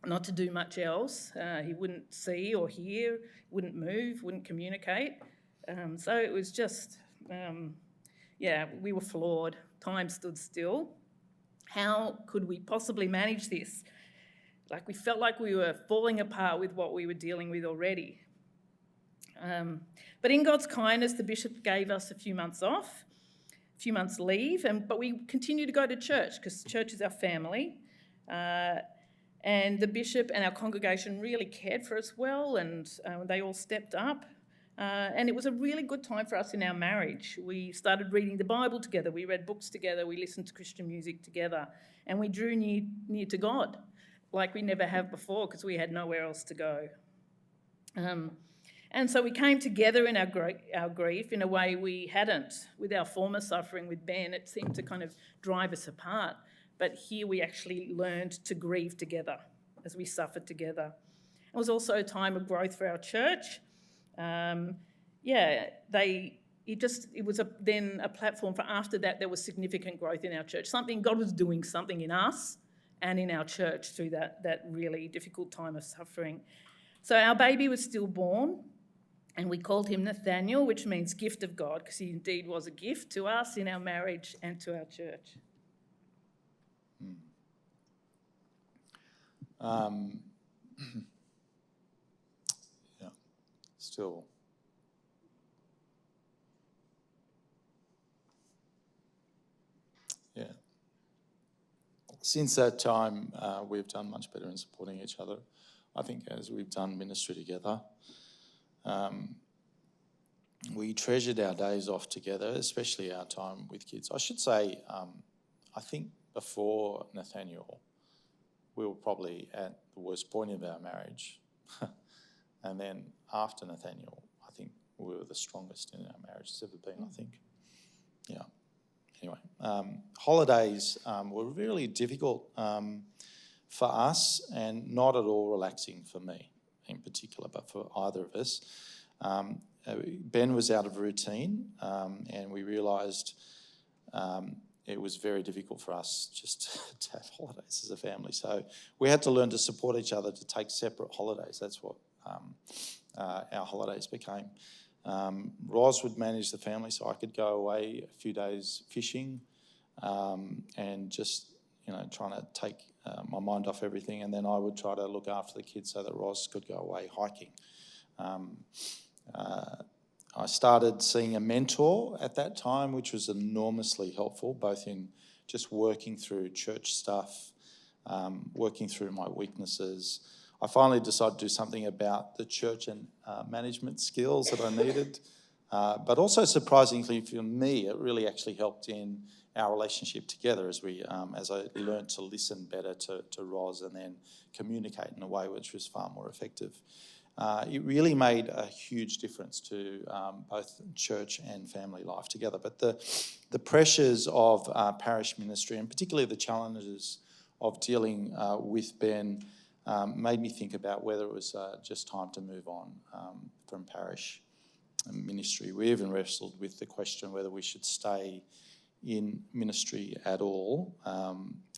not to do much else. He wouldn't see or hear, wouldn't move, wouldn't communicate. So it was just, we were flawed. Time stood still. How could we possibly manage this? Like, we felt like we were falling apart with what we were dealing with already. But in God's kindness, the bishop gave us a few months off, a few months leave, but we continue to go to church because church is our family. And the bishop and our congregation really cared for us well, and they all stepped up. And it was a really good time for us in our marriage. We started reading the Bible together, we read books together, we listened to Christian music together, and we drew near to God like we never have before because we had nowhere else to go. And so we came together in our grief in a way we hadn't. With our former suffering with Ben, it seemed to kind of drive us apart. But here we actually learned to grieve together as we suffered together. It was also a time of growth for our church. It was then a platform for after that there was significant growth in our church. God was doing something in us and in our church through that really difficult time of suffering. So our baby was stillborn, and we called him Nathaniel, which means gift of God, because he indeed was a gift to us in our marriage and to our church. Still. Yeah. Since that time, we've done much better in supporting each other. I think as we've done ministry together, we treasured our days off together, especially our time with kids. I should say, I think before Nathaniel, we were probably at the worst point of our marriage. And then after Nathaniel, I think we were the strongest in our marriage it's ever been, I think. Yeah. Anyway, holidays were really difficult for us and not at all relaxing for me in particular, but for either of us. Ben was out of routine, and we realised it was very difficult for us just to have holidays as a family. So we had to learn to support each other to take separate holidays. That's what our holidays became. Ros would manage the family, so I could go away a few days fishing and just, trying to take my mind off everything. And then I would try to look after the kids so that Ros could go away hiking. I started seeing a mentor at that time, which was enormously helpful, both in just working through church stuff, working through my weaknesses. I finally decided to do something about the church and management skills that I needed. But also, surprisingly for me, it really actually helped in our relationship together as I learned to listen better to Ros and then communicate in a way which was far more effective. It really made a huge difference to both church and family life together. But the pressures of parish ministry, and particularly the challenges of dealing with Ben, made me think about whether it was just time to move on from parish ministry. We even wrestled with the question whether we should stay in ministry at all.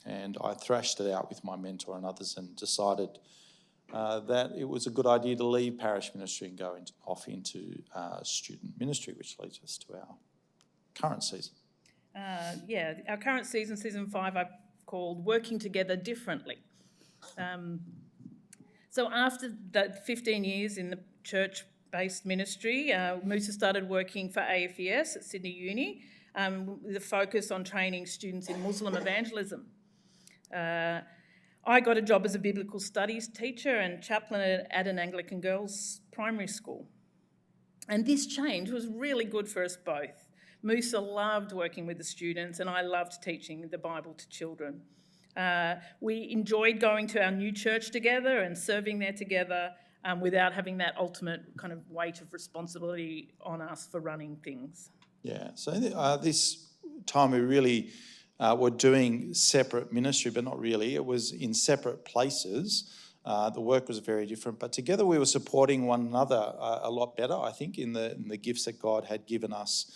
And I thrashed it out with my mentor and others and decided that it was a good idea to leave parish ministry and go off into student ministry, which leads us to our current season. Our current season, season 5, I've called Working Together Differently. So after that 15 years in the church-based ministry, Moussa started working for AFES at Sydney Uni with a focus on training students in Muslim evangelism. I got a job as a biblical studies teacher and chaplain at an Anglican girls' primary school. And this change was really good for us both. Moussa loved working with the students, and I loved teaching the Bible to children. We enjoyed going to our new church together and serving there together without having that ultimate kind of weight of responsibility on us for running things. Yeah, so this time we really were doing separate ministry, but not really. It was in separate places. The work was very different, but together we were supporting one another a lot better, I think, in the gifts that God had given us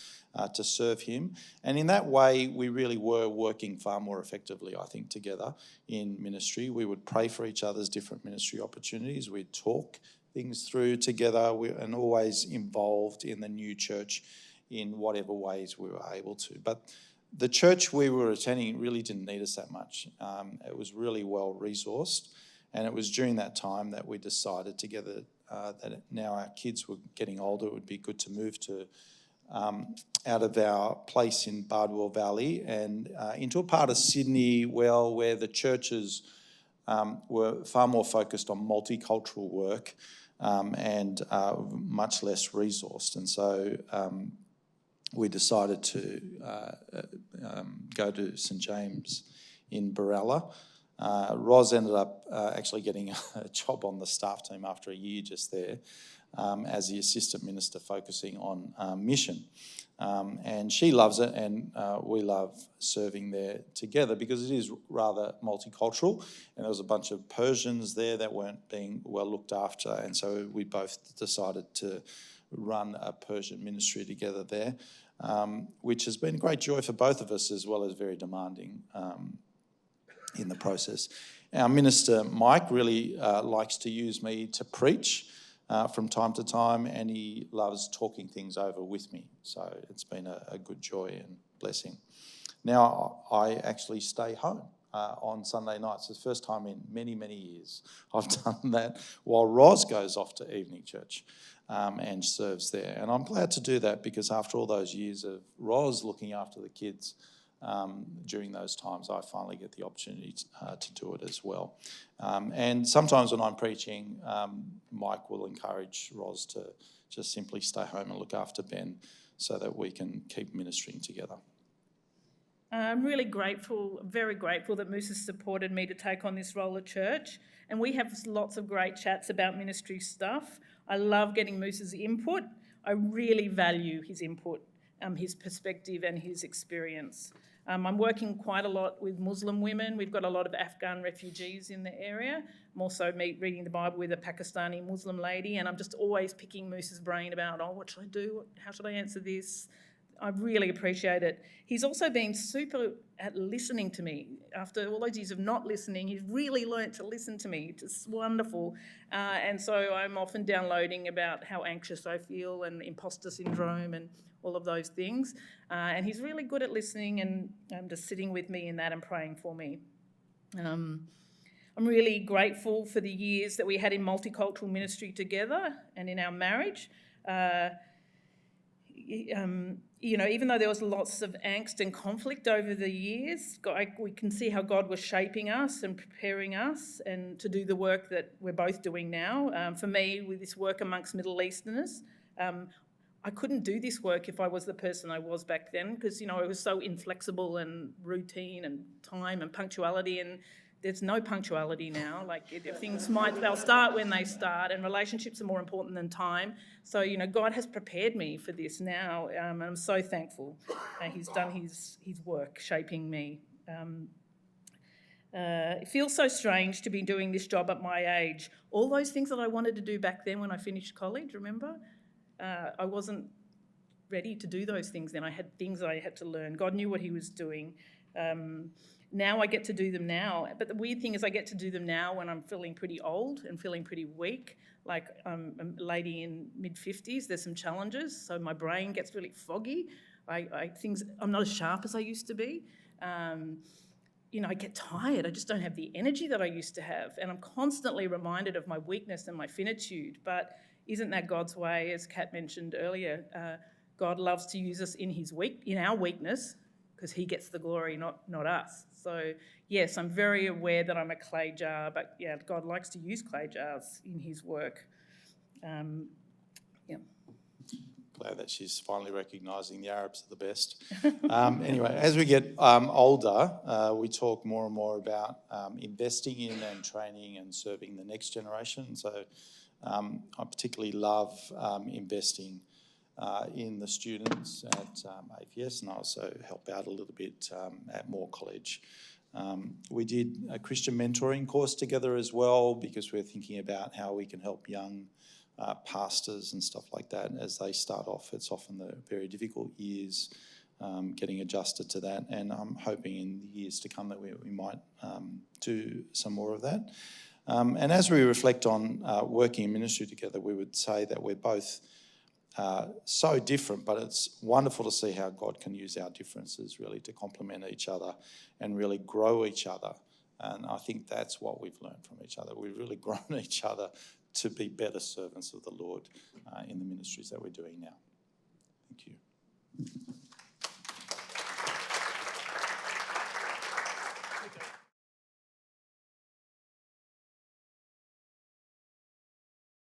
to serve him. And in that way, we really were working far more effectively, I think, together in ministry. We would pray for each other's different ministry opportunities. We'd talk things through together and always involved in the new church in whatever ways we were able to. But the church we were attending really didn't need us that much. It was really well resourced. And it was during that time that we decided together that now our kids were getting older, it would be good to move to out of our place in Bardwell Valley and into a part of Sydney, where the churches were far more focused on multicultural work and much less resourced. And so we decided to go to St James in Barella. Ros ended up actually getting a job on the staff team after a year just there as the assistant minister focusing on mission. And she loves it, and we love serving there together because it is rather multicultural. And there was a bunch of Persians there that weren't being well looked after, and so we both decided to run a Persian ministry together there, which has been a great joy for both of us as well as very demanding in the process. Our minister, Mike, really likes to use me to preach from time to time, and he loves talking things over with me. So it's been a good joy and blessing. Now I actually stay home on Sunday nights. It's the first time in many, many years I've done that while Ros goes off to evening church and serves there. And I'm glad to do that because after all those years of Ros looking after the kids, during those times, I finally get the opportunity to do it as well. And sometimes when I'm preaching, Mike will encourage Ros to just simply stay home and look after Ben so that we can keep ministering together. I'm really grateful, very grateful that Moussa supported me to take on this role at church. And we have lots of great chats about ministry stuff. I love getting Moussa's input. I really value his input, his perspective and his experience. I'm working quite a lot with Muslim women. We've got a lot of Afghan refugees in the area. I'm also reading the Bible with a Pakistani Muslim lady, and I'm just always picking Moussa's brain about, what should I do? How should I answer this? I really appreciate it. He's also been super at listening to me. After all those years of not listening, he's really learnt to listen to me. It's wonderful. And so I'm often downloading about how anxious I feel and imposter syndrome and all of those things. And he's really good at listening and just sitting with me in that and praying for me. I'm really grateful for the years that we had in multicultural ministry together and in our marriage. Even though there was lots of angst and conflict over the years, we can see how God was shaping us and preparing us and to do the work that we're both doing now. For me, with this work amongst Middle Easterners, I couldn't do this work if I was the person I was back then because, it was so inflexible and routine and time and punctuality, and there's no punctuality now. They'll start when they start, and relationships are more important than time. So, God has prepared me for this now, and I'm so thankful. He's done his work shaping me. It feels so strange to be doing this job at my age. All those things that I wanted to do back then when I finished college, remember? I wasn't ready to do those things then. I had things I had to learn. God knew what he was doing. Now I get to do them now. But the weird thing is I get to do them now when I'm feeling pretty old and feeling pretty weak. Like I'm a lady in mid-50s. There's some challenges, so my brain gets really foggy. I'm not as sharp as I used to be. I get tired. I just don't have the energy that I used to have. And I'm constantly reminded of my weakness and my finitude. But isn't that God's way, as Kat mentioned earlier? God loves to use us in our weakness, because he gets the glory, not us. So, yes, I'm very aware that I'm a clay jar, but, yeah, God likes to use clay jars in his work. Glad that she's finally recognising the Arabs are the best. Anyway, as we get older, we talk more and more about investing in and training and serving the next generation. So I particularly love investing in the students at APS, and I also help out a little bit at Moore College. We did a Christian mentoring course together as well, because we're thinking about how we can help young pastors and stuff like that as they start off. It's often the very difficult years getting adjusted to that, and I'm hoping in the years to come that we might do some more of that. And as we reflect on working in ministry together, we would say that we're both so different, but it's wonderful to see how God can use our differences really to complement each other and really grow each other. And I think that's what we've learned from each other. We've really grown each other to be better servants of the Lord in the ministries that we're doing now. Thank you.